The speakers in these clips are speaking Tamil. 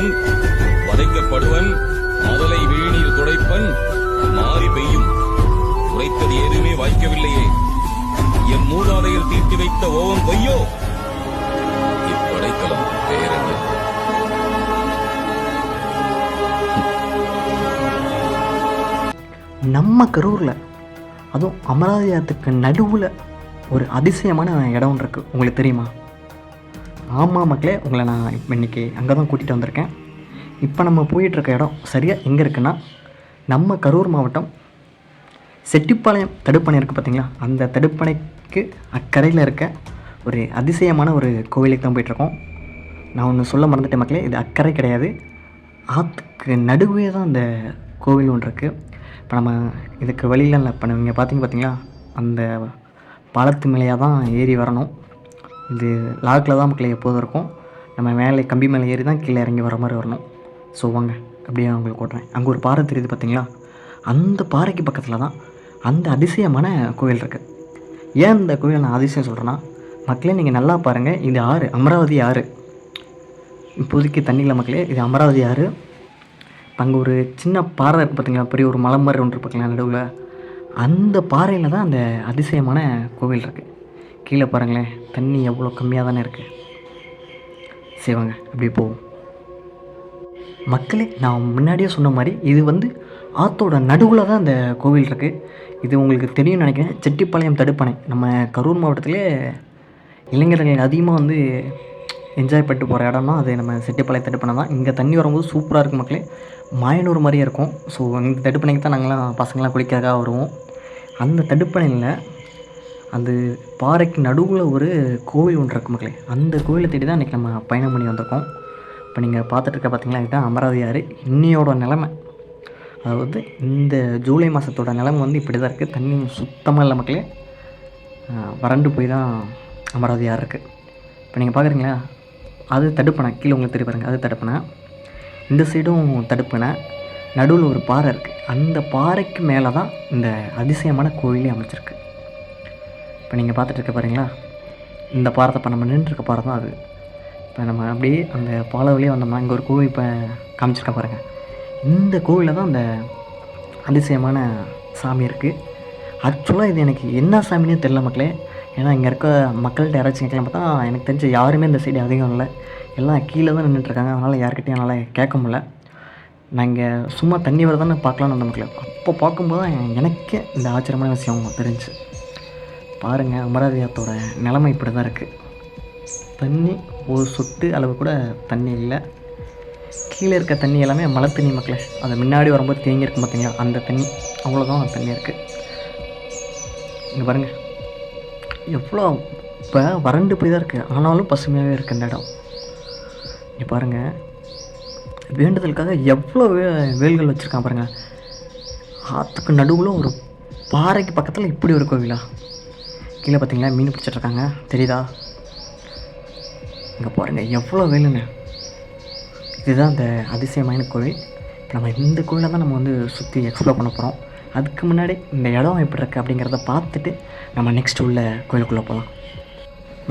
கொல்லுவன், வதைக்கப்படுவன், முதலை வீணீர் துடைப்பன், மாறி பெய்யும். உரைத்தது ஏதுமே வாய்க்கவில்லையே. என் மூதாதையர் தீட்டி வைத்த ஓவம் பொய்யோ? இப்படைக்கலம் பெயரென்ன? நம்ம கரூரில், அதுவும் அமராவதி ஆற்றுக்கு நடுவில் ஒரு அதிசயமான இடம் ஒன்று இருக்குது. உங்களுக்கு தெரியுமா? ஆமாம் மக்களே, உங்களை நான் இப்போ இன்றைக்கி அங்கே தான் கூட்டிகிட்டு வந்திருக்கேன். இப்போ நம்ம போயிட்டுருக்க இடம் சரியாக எங்கே இருக்குன்னா, நம்ம கரூர் மாவட்டம் செட்டிப்பாளையம் தடுப்பணை இருக்குது பார்த்தீங்களா, அந்த தடுப்பணைக்கு அக்கறையில் இருக்க ஒரு அதிசயமான ஒரு கோவிலுக்கு தான் போயிட்டுருக்கோம். நான் ஒன்று சொல்ல மறந்துட்டேன் மக்களே, இது அக்கறை கிடையாது, ஆற்றுக்கு நடுவே தான் அந்த கோவில் ஒன்று இருக்குது. இப்போ நம்ம இதுக்கு வழியில் இல்லை, இப்போ நீங்கள் பார்த்தீங்களா, அந்த பாலத்து மேலேயாக தான் ஏறி வரணும். இது லாக்கில் தான் மக்களே எப்போதும் இருக்கும். நம்ம மேலே கம்பி மேலே ஏறி தான் கீழே இறங்கி வர மாதிரி வரணும். ஸோ வாங்க அப்படியே உங்களுக்கு ஓட்டுறேன். அங்கே ஒரு பாறை தெரியுது பார்த்தீங்களா, அந்த பாறைக்கு பக்கத்தில் தான் அந்த அதிசயமான கோவில் இருக்குது. ஏன் இந்த கோவில் நான் அதிசயம் சொல்கிறேன்னா, மக்களே நீங்கள் நல்லா பாருங்கள், இது ஆறு, அமராவதி ஆறு. இப்போதைக்கு தண்ணியில் மக்களே, இது அமராவதி ஆறு. அங்கே ஒரு சின்ன பாறை இருக்குது பார்த்தீங்களா, பெரிய ஒரு மலை மாதிரி ஒன்று பார்த்தீங்களா நடுவில், அந்த பாறையில் தான் அந்த அதிசயமான கோவில் இருக்குது. கீழே பாருங்களேன், தண்ணி எவ்வளோ கம்மியாக தானே இருக்குது. செய்வாங்க அப்படி போவோம் மக்களே. நான் முன்னாடியே சொன்ன மாதிரி இது வந்து ஆற்றோட நடுவில் தான் அந்த கோவில் இருக்குது. இது உங்களுக்கு தெரியும்னு நினைக்கிறேன். செட்டிப்பாளையம் தடுப்பணை நம்ம கரூர் மாவட்டத்திலே இளைஞர்கள் அதிகமாக வந்து என்ஜாய் பண்ணிட்டு போகிற இடம்னா அது நம்ம செட்டிப்பாளையம் தடுப்பணை தான். இங்கே தண்ணி வரும்போது சூப்பராக இருக்கும் மக்களே, மாயனூர் மாதிரியே இருக்கும். ஸோ இந்த தடுப்பணைக்கு தான் நாங்களாம் பசங்களாம் குளிக்கிறதுக்காக வருவோம். அந்த தடுப்பணையில் அந்த பாறைக்கு நடுவில் ஒரு கோவில் ஒன்று இருக்குது மக்களே. அந்த கோவிலை தேடி தான் இன்றைக்கி நம்ம பயணம் பண்ணி வந்திருக்கோம். இப்போ நீங்கள் பார்த்துட்ருக்க பார்த்தீங்களா, இதுதான் அமராவதி ஆறு. இன்னையோட நிலமை, அதாவது இந்த ஜூலை மாதத்தோட நிலமை வந்து இப்படி தான் இருக்குது. தண்ணி சுத்தமாக இல்லை மக்களே, வறண்டு போய் தான் அமராவதி ஆறு இருக்குது. இப்போ நீங்கள் பார்க்குறீங்களா, அது தடுப்பணை. கீழே உங்களுக்கு தெரிய பாருங்கள், அது தடுப்பணை. இந்த சைடும் தடுப்பணை, நடுவில் ஒரு பாறை இருக்குது. அந்த பாறைக்கு மேலே தான் இந்த அதிசயமான கோவிலே அமைச்சிருக்கு. இப்போ நீங்கள் பார்த்துட்டு பாருங்களா, இந்த பாறை இப்போ நம்ம நின்றுருக்க பாறை தான் அது. இப்போ நம்ம அப்படியே அந்த பாலை வழியே வந்தோம்னா இங்கே ஒரு கோவில் இப்போ காமிச்சிருக்க பாருங்கள். இந்த கோவிலில் தான் அந்த அதிசயமான சாமி இருக்குது. ஆக்சுவலாக இது எனக்கு என்ன சாமினே தெரில மக்களே. ஏன்னா இங்கே இருக்க மக்கள்கிட்ட யாராச்சும் கேட்கலாம் பார்த்தா எனக்கு தெரிஞ்ச யாருமே இந்த சைடு அதிகம் இல்லை, எல்லாம் கீழே தான் நின்றுட்டுருக்காங்க. அதனால் யார்கிட்டையும் என்னால் கேட்க முடியல. நான் இங்கே சும்மா தண்ணி வரதானே பார்க்கலான்னு வந்த மக்களே. அப்போ பார்க்கும்போது தான் எனக்கே இந்த ஆச்சரியமான விஷயம் தெரிஞ்சு. பாருங்கள், அமராவதி ஆற்றோட நிலைமை இப்படி தான் இருக்குது. தண்ணி ஒரு சொட்டு அளவு கூட தண்ணி இல்லை. கீழே இருக்க தண்ணி எல்லாமே மழை தண்ணி மக்களே. அது முன்னாடி வரும்போது தேங்கி இருக்கும் பார்த்தீங்களா, அந்த தண்ணி, அவ்வளோதான் தண்ணி இருக்குது. இங்கே பாருங்கள் எவ்வளோ இப்போ வறண்டு போய் தான் இருக்குது, ஆனாலும் பசுமையாகவே இருக்குது இந்த இடம். இங்கே பாருங்கள், வேண்டுதலுக்காக எவ்வளோ வேல்கள் வச்சுருக்கான் பாருங்கள். ஆற்றுக்கு நடுவில் ஒரு பாறைக்கு பக்கத்தில் இப்படி ஒரு கோவிலா? கீழே பார்த்தீங்களா மீன் பிடிச்சிட்ருக்காங்க, தெரியுதா? இங்கே பாருங்கள் எவ்வளோ வேலுன்னு. இதுதான் அந்த அதிசயமான கோவில். இப்போ நம்ம இந்த கோவிலை தான் நம்ம வந்து சுற்றி எக்ஸ்ப்ளோர் பண்ண போகிறோம். அதுக்கு முன்னாடி இந்த இடம் எப்படி இருக்குது அப்படிங்கிறத பார்த்துட்டு நம்ம நெக்ஸ்ட் உள்ள கோயிலுக்குள்ளே போகலாம்.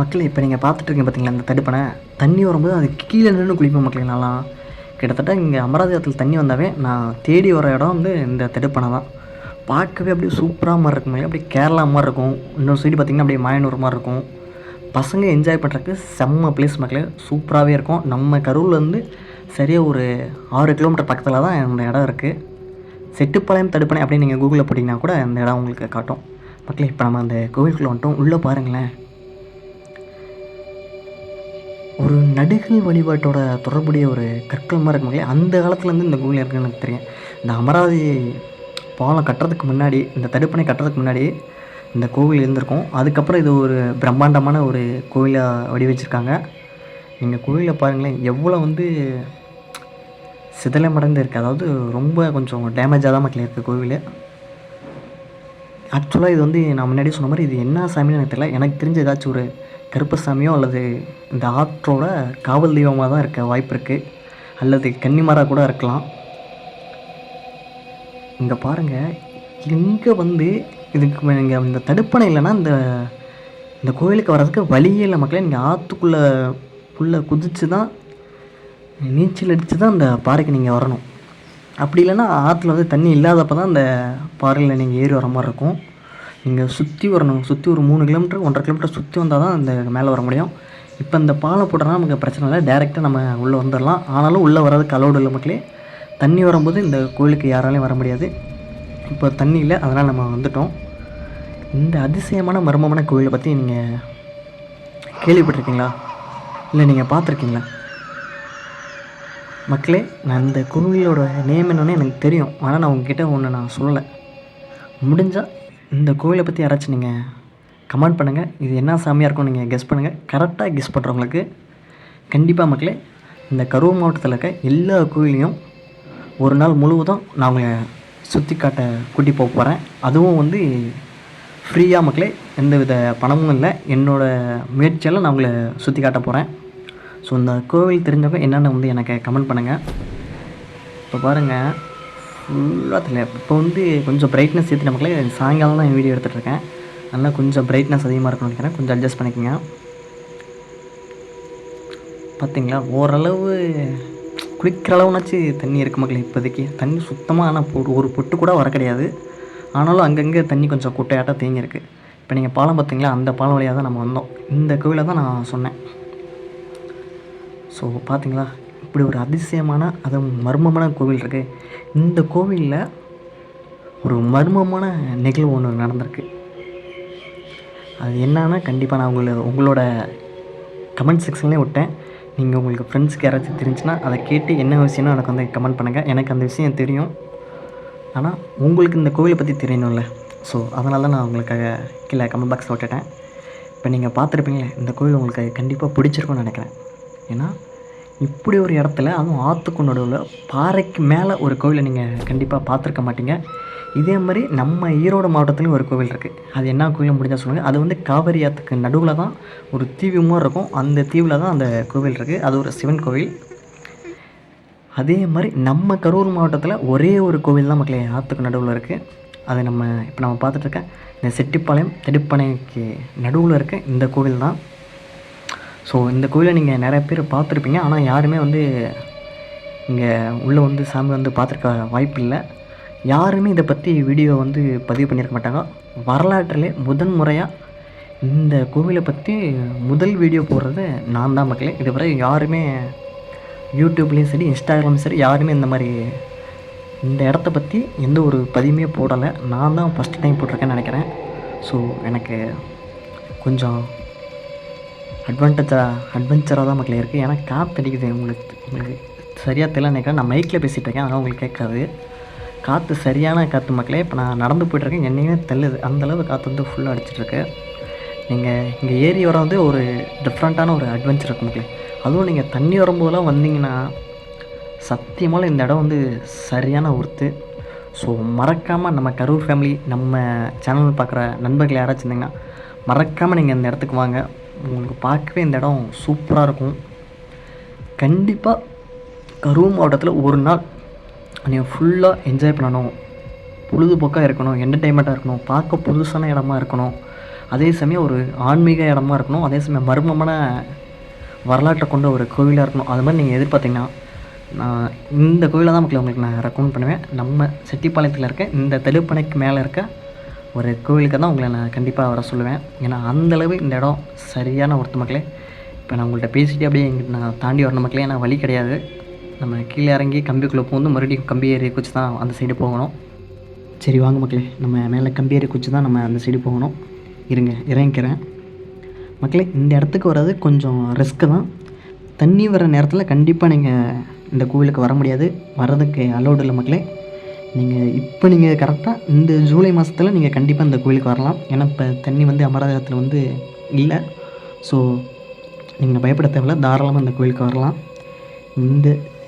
மக்கள் இப்போ நீங்கள் பார்த்துட்ருக்கீங்க பார்த்தீங்களா, இந்த தடுப்பணை தண்ணி வரும்போது அது கீழே நின்று குளிப்போம் மக்களே. நான்லாம் கிட்டத்தட்ட இங்கே அமராவதி ஆற்றில் தண்ணி வந்தாவே நான் தேடி வர இடம் வந்து இந்த தடுப்பணை தான். பார்க்கவே அப்படியே சூப்பராக மாதிரி இருக்கும், அப்படியே கேரளா மாதிரி இருக்கும். இன்னொரு சைடு பார்த்திங்கன்னா அப்படியே மாயனூர் மாதிரி இருக்கும். பசங்க என்ஜாய் பண்ணுறதுக்கு செம்ம பிளேஸ் மக்களே, சூப்பராகவே இருக்கும். நம்ம கரூர்லேருந்து சரியாக ஒரு 6 கிலோமீட்டர் பக்கத்தில் தான் இந்த இடம் இருக்குது. செட்டிப்பாளையம் தடுப்பணை அப்படின்னு நீங்கள் கூகுளில் போட்டிங்கன்னா கூட அந்த இடம் உங்களுக்கு காட்டும் மக்களே. இப்போ நம்ம அந்த கோவிலுக்குள்ளே வந்துட்டோம். உள்ளே பாருங்களேன், ஒரு நடுகள் வழிபாட்டோட தொடர்புடைய ஒரு கற்கள் மாதிரி இருக்கு மக்களே. அந்த காலத்துலேருந்து இந்த கோவில் இருக்குன்னு எனக்கு தெரியும். இந்த அமராவதி பாலம் கட்டுறதுக்கு முன்னாடி, இந்த தடுப்பணை கட்டுறதுக்கு முன்னாடி இந்த கோவில் இருந்திருக்கும். அதுக்கப்புறம் இது ஒரு பிரம்மாண்டமான ஒரு கோவிலாக வடிவச்சிருக்காங்க. நீங்கள் கோவிலை பாருங்களேன், எவ்வளோ வந்து சிதலமடைந்து இருக்குது. அதாவது ரொம்ப கொஞ்சம் டேமேஜாக தான் மக்கள் இருக்குது கோவில். ஆக்சுவலாக இது வந்து நான் முன்னாடியே சொன்ன மாதிரி இது என்ன சாமின்னு எனக்கு தெரியல. எனக்கு தெரிஞ்ச ஏதாச்சும் ஒரு கருப்பசாமியோ அல்லது இந்த ஆற்றோட காவல் தெய்வமாக தான் இருக்க வாய்ப்பு இருக்குது, அல்லது கன்னிமாராக கூட இருக்கலாம். இங்கே பாருங்கள், இங்கே வந்து இதுக்கு நீங்கள் இந்த தடுப்பணை இல்லைன்னா இந்த கோவிலுக்கு வர்றதுக்கு வழியே இல்லை மக்களே. நீங்கள் ஆற்றுக்குள்ளே குதித்து தான் நீச்சல் அடித்து தான் அந்த பாறைக்கு நீங்கள் வரணும். அப்படி இல்லைன்னா ஆற்றுல வந்து தண்ணி இல்லாதப்போ தான் அந்த பாறையில் நீங்கள் ஏறி வர மாதிரி இருக்கும். நீங்கள் சுற்றி வரணும். சுற்றி ஒரு 3 கிலோமீட்டர் 1.5 கிலோமீட்டர் சுற்றி வந்தால் தான் அந்த மேலே வர முடியும். இப்போ இந்த பாலம் போட்டோன்னா நமக்கு பிரச்சனை இல்லை, டேரெக்டாக நம்ம உள்ளே வந்துடலாம். ஆனாலும் உள்ளே வர்றதுக்கு அலோடு இல்லை மக்களே. தண்ணி வரும்போது இந்த கோயிலுக்கு யாராலையும் வர முடியாது. இப்போ தண்ணி இல்லை, அதனால் நம்ம வந்துட்டோம். இந்த அதிசயமான மர்மமான கோயிலை பற்றி நீங்கள் கேள்விப்பட்டிருக்கீங்களா, இல்லை நீங்கள் பார்த்துருக்கீங்களா மக்களே? நான் இந்த கோவிலோட நேம் என்னன்னு எனக்கு தெரியும், ஆனால் நான் உங்ககிட்ட ஒன்று நான் சொல்லலை. முடிஞ்சால் இந்த கோவிலை பற்றி யாராச்சும் நீங்கள் கமெண்ட் பண்ணுங்கள். இது என்ன சாமியாக இருக்கும் நீங்கள் கெஸ் பண்ணுங்கள். கரெக்டாக கெஸ் பண்ணுறவங்களுக்கு கண்டிப்பாக மக்களே இந்த கரூர் மாவட்டத்தில் இருக்க எல்லா கோயிலையும் ஒரு நாள் முழுவதும் நான் உங்களை சுற்றி காட்ட கூட்டி போக போகிறேன். அதுவும் வந்து ஃப்ரீயாக மக்களே, எந்த வித பணமும் இல்லை. என்னோடய முயற்சியெல்லாம் நான் உங்களை சுற்றி காட்ட போகிறேன். ஸோ இந்த கோவில் தெரிஞ்சவங்க என்னென்னு வந்து எனக்கு கமெண்ட் பண்ணுங்கள். இப்போ பாருங்கள், ஃபுல்லாக தெரியல. இப்போ வந்து கொஞ்சம் பிரைட்னஸ் ஏற்றி நமக்குள்ளே சாயங்காலம் தான் வீடியோ எடுத்துகிட்ருக்கேன். அதனால் கொஞ்சம் பிரைட்னஸ் அதிகமாக இருக்குன்னு நினைக்கிறேன். கொஞ்சம் அட்ஜஸ்ட் பண்ணிக்கோங்க. பார்த்தீங்களா, ஓரளவு குளிக்கிற அளவுனாச்சு தண்ணி இருக்குது மக்களே. இப்போதைக்கு தண்ணி சுத்தமாக, ஆனால் ஒரு பொட்டு கூட வர கிடையாது. ஆனாலும் அங்கங்கே தண்ணி கொஞ்சம் குட்டையாட்டாக தேங்கியிருக்கு. இப்போ நீங்கள் பாலம் பார்த்தீங்களா, அந்த பாலம் வழியாக தான் நம்ம வந்தோம். இந்த கோவிலை தான் நான் சொன்னேன். ஸோ பார்த்தீங்களா, இப்படி ஒரு அதிசயமான அதுவும் மர்மமான கோவில் இருக்குது. இந்த கோவிலில் ஒரு மர்மமான நிகழ்வு ஒன்று நடந்திருக்கு. அது என்னன்னா கண்டிப்பாக நான் உங்களோட கமெண்ட் செக்ஷன்லேயே விட்டேன். நீங்கள் உங்களுக்கு ஃப்ரெண்ட்ஸ்க்கு யாராச்சும் தெரிஞ்சுன்னா அதை கேட்டு என்ன விஷயம்னு எனக்கு வந்து கமெண்ட் பண்ணுங்கள். எனக்கு அந்த விஷயம் தெரியும், ஆனால் உங்களுக்கு இந்த கோவிலை பற்றி தெரியணும்ல. ஸோ அதனால தான் நான் உங்களுக்காக கீழே கமெண்ட் பாக்ஸில் விட்டுட்டேன். இப்போ நீங்கள் பார்த்துருப்பீங்களே, இந்த கோவில் உங்களுக்கு கண்டிப்பாக பிடிச்சிருக்கும்னு நினைக்கிறேன். ஏன்னா இப்படி ஒரு இடத்துல, அதுவும் ஆற்றுக்கு நடுவில் பாறைக்கு மேலே ஒரு கோவிலை நீங்கள் கண்டிப்பாக பார்த்துருக்க மாட்டீங்க. இதே மாதிரி நம்ம ஈரோடு மாவட்டத்துலேயும் ஒரு கோவில் இருக்குது. அது என்ன கோவில் முடிஞ்சால் சொல்லுங்கள். அது வந்து காவிரி ஆற்றுக்கு நடுவில் தான் ஒரு தீவு மாதிரி இருக்கும். அந்த தீவில் தான் அந்த கோவில் இருக்குது. அது ஒரு சிவன் கோவில். அதே மாதிரி நம்ம கரூர் மாவட்டத்தில் ஒரே ஒரு கோவில் தான் மக்களே ஆற்றுக்கு நடுவில் இருக்குது. அதை இப்போ நம்ம பார்த்துட்ருக்க இந்த செட்டிப்பாளையம் தடுப்பணைக்கு நடுவில் இருக்க இந்த கோவில் தான். ஸோ இந்த கோவிலை நீங்கள் நிறைய பேர் பார்த்துருப்பீங்க, ஆனால் யாருமே வந்து இங்கே உள்ளே வந்து சாமி வந்து பார்த்துருக்க வாய்ப்பு இல்லை. யாருமே இதை பற்றி வீடியோ வந்து பதிவு பண்ணியிருக்க மாட்டாங்க. வரலாற்றிலே முதன் முறையாக இந்த கோவிலை பற்றி முதல் வீடியோ போடுறது நான் தான் மக்களே. இதுவரை யாருமே யூடியூப்லேயும் சரி இன்ஸ்டாகிராம்லேயும் சரி யாருமே இந்த இடத்த பற்றி எந்த ஒரு பதிவுமே போடலை. நான் தான் ஃபஸ்ட் டைம் போட்டிருக்கேன்னு நினைக்கிறேன். ஸோ எனக்கு கொஞ்சம் அட்வென்ச்சராக தான் மக்களே இருக்குது. ஏன்னா காற்று அடிக்குது. உங்களுக்கு சரியாக தெரியல நினைக்கிறேன். நான் மைக்கில் பேசிகிட்டு இருக்கேன், அதனால் உங்களுக்கு கேட்காது. காற்று சரியான காற்று மக்களே. இப்போ நான் நடந்து போய்ட்டுருக்கேன், என்னையுமே தள்ளுது. அந்தளவு காற்று வந்து ஃபுல்லாக அடிச்சிட்ருக்கு. நீங்கள் இங்கே ஏறி வர வந்து ஒரு டிஃப்ரெண்ட்டான ஒரு அட்வென்ச்சர் இருக்குது மக்களே. அதுவும் நீங்கள் தண்ணி வரும்போதெல்லாம் வந்தீங்கன்னா சத்தியமாக இந்த இடம் வந்து சரியான ஒர்த்து. ஸோ மறக்காமல் நம்ம கரூர் ஃபேமிலி, நம்ம சேனல் பார்க்குற நண்பர்கள் யாராச்சும் இருந்தீங்கன்னா மறக்காமல் நீங்கள் இந்த இடத்துக்கு வாங்க. உங்களுக்கு பார்க்கவே இந்த இடம் சூப்பராக இருக்கும். கண்டிப்பாக கரூர் மாவட்டத்தில் ஒரு நாள் நீங்கள் ஃபுல்லாக என்ஜாய் பண்ணணும், பொழுதுபோக்காக இருக்கணும், என்டர்டெயின்மெண்ட்டாக இருக்கணும், பார்க்க புதுசான இடமா இருக்கணும், அதே சமயம் ஒரு ஆன்மீக இடமா இருக்கணும், அதே சமயம் மர்மமான வரலாற்றை கொண்ட ஒரு கோவிலாக இருக்கணும். அது மாதிரி நீங்கள் எதிர்பார்த்தீங்கன்னா நான் இந்த கோவிலை தான் மக்கள் உங்களுக்கு நான் ரெக்கமெண்ட் பண்ணுவேன். நம்ம செட்டிப்பாளையத்தில் இருக்க இந்த தடுப்பணைக்கு மேலே இருக்க ஒரு கோவிலுக்கு தான் உங்களை நான் கண்டிப்பாக வர சொல்லுவேன். ஏன்னா அந்தளவு இந்த இடம் சரியான ஒருத்த மக்களே. இப்போ நான் உங்கள்கிட்ட பேசிகிட்டே அப்படியே எங்கிட்ட நான் தாண்டி வரணும் மக்களே. ஏன்னா வழி கிடையாது. நம்ம கீழே இறங்கி கம்பிக்குள்ளே போந்து மறுபடியும் கம்பி ஏறி குச்சி தான் அந்த சைடு போகணும். சரி வாங்க மக்களே, நம்ம மேலே கம்பி ஏறி குச்சி தான் நம்ம அந்த சைடு போகணும். இருங்க இறங்கிக்கிறேன் மக்களே. இந்த இடத்துக்கு வர்றது கொஞ்சம் ரிஸ்க்கு தான். தண்ணி வர நேரத்தில் கண்டிப்பாக நீங்கள் இந்த கோவிலுக்கு வர முடியாது, வர்றதுக்கு அலோடு இல்லை மக்களே. நீங்கள் கரெக்டாக இந்த ஜூலை மாதத்தில் நீங்கள் கண்டிப்பாக இந்த கோவிலுக்கு வரலாம். ஏன்னா இப்போ தண்ணி வந்து அமராவதியில் வந்து இல்லை. ஸோ நீங்கள் பயப்பட தேவையில்ல, தாராளமாக இந்த கோவிலுக்கு வரலாம்.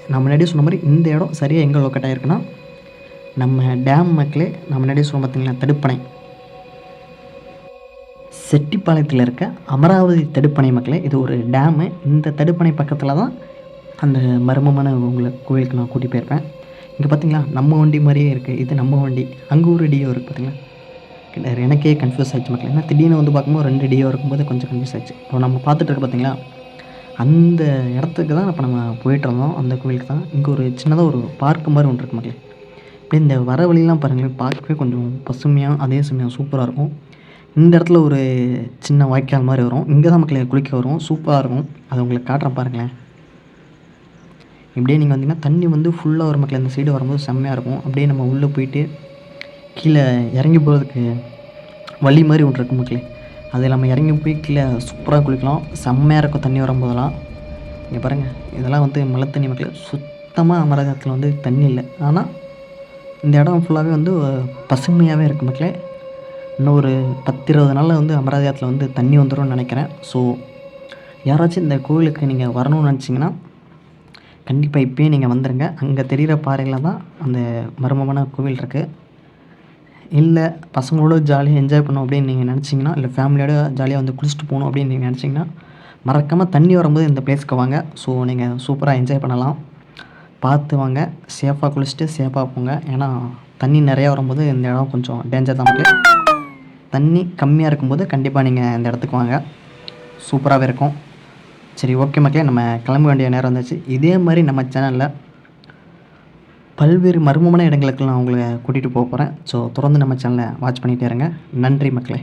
நான் முன்னாடியே சொன்ன மாதிரி இந்த இடம் சரியாக எங்கே லொக்கேட் ஆகிருக்குன்னா நம்ம டேம் மக்களே. நான் முன்னாடியே சொன்ன பார்த்தீங்களா தடுப்பணை, செட்டிப்பாளையத்தில் இருக்க அமராவதி தடுப்பணை மக்களே. இது ஒரு டேமு. இந்த தடுப்பணை பக்கத்தில் தான் அந்த மர்மமான கோவிலுக்கு நான் கூட்டி போயிருப்பேன். இங்கே பார்த்தீங்களா நம்ம வண்டி மாதிரியே இருக்குது. இது நம்ம வண்டி, அங்கே ஒரு டியோ இருக்குது பார்த்தீங்களா. எனக்கே கன்ஃபியூஸ் ஆகிடுச்சு மக்கள். ஏன்னா திடீர்னு வந்து பார்க்கும்போது 2 டியோ இருக்கும்போது கொஞ்சம் கன்ஃபியூஸ் ஆகிடுச்சு. இப்போ நம்ம பார்த்துட்டு இருக்க பார்த்தீங்களா அந்த இடத்துக்கு தான் இப்போ நம்ம போயிட்டுருந்தோம். அந்த கோவிலுக்கு தான். இங்கே ஒரு சின்னதாக ஒரு பார்க் மாதிரி ஒன்று இருக்கு மக்களே. அப்படியே இந்த வர வழிலாம் பாருங்களேன், பார்க்கவே கொஞ்சம் பசுமையாக அதே சமயம் சூப்பராக இருக்கும். இந்த இடத்துல ஒரு சின்ன வாய்க்கால் மாதிரி வரும். இங்கே தான் மக்களே குளிக்க வரும். சூப்பராக இருக்கும். அதை உங்களுக்கு காட்டுறேன் பாருங்களேன். இப்படியே நீங்கள் வந்தீங்கன்னா தண்ணி வந்து ஃபுல்லாக வரும் மக்களே. இந்த சைடு வரும்போது செம்மையாக இருக்கும். அப்படியே நம்ம உள்ளே போயிட்டு கீழே இறங்கி போகிறதுக்கு வழி மாதிரி ஒன்று இருக்கும் மக்களே. அதில் நம்ம இறங்கி போய் கீழே சூப்பராக குளிக்கலாம். செம்மையாக இருக்கும் தண்ணி வரும்போதெல்லாம். இங்கே பாருங்கள், இதெல்லாம் வந்து மழை தண்ணி மக்களே. சுத்தமாக அமராவதியில் வந்து தண்ணி இல்லை. ஆனால் இந்த இடம் ஃபுல்லாகவே வந்து பசுமையாகவே இருக்குது மக்களே. இன்னும் ஒரு 10-20 நாளில் வந்து அமராவதியில் வந்து தண்ணி வந்துடும்னு நினைக்கிறேன். ஸோ யாராச்சும் இந்த கோவிலுக்கு நீங்கள் வரணும்னு நினச்சிங்கன்னா கண்டிப்பாக இப்போயே நீங்கள் வந்துடுங்க. அங்கே தெரிகிற பாறையில் தான் அந்த மர்மமான கோவில் இருக்குது. இல்லை பசங்களோட ஜாலியாக என்ஜாய் பண்ணணும் அப்படின்னு நீங்கள் நினச்சிங்கன்னா, இல்லை ஃபேமிலியோட ஜாலியாக வந்து குளிச்சுட்டு போகணும் அப்படின்னு நீங்கள் நினச்சிங்கன்னா, மறக்காமல் தண்ணி வரும்போது இந்த பிளேஸ்க்கு வாங்க. ஸோ நீங்கள் சூப்பராக என்ஜாய் பண்ணலாம். பார்த்து வாங்க, சேஃபாக குளிச்சுட்டு சேஃபாக போங்க. ஏன்னா தண்ணி நிறையா வரும்போது இந்த இடம் கொஞ்சம் டேஞ்சர் தான் மக்களே. தண்ணி கம்மியாக இருக்கும்போது கண்டிப்பாக நீங்கள் இந்த இடத்துக்கு வாங்க. சூப்பராகவே இருக்கும். சரி, ஓகே மக்களே, நம்ம கிளம்ப வேண்டிய நேரம் வந்துச்சு. இதே மாதிரி நம்ம சேனலில் பல்வேறு மர்மமான இடங்களுக்கு நான் உங்களை கூட்டிகிட்டு போக போகிறேன். ஸோ தொடர்ந்து நம்ம சேனலை வாட்ச் பண்ணிகிட்டே இருங்க. நன்றி மக்களே.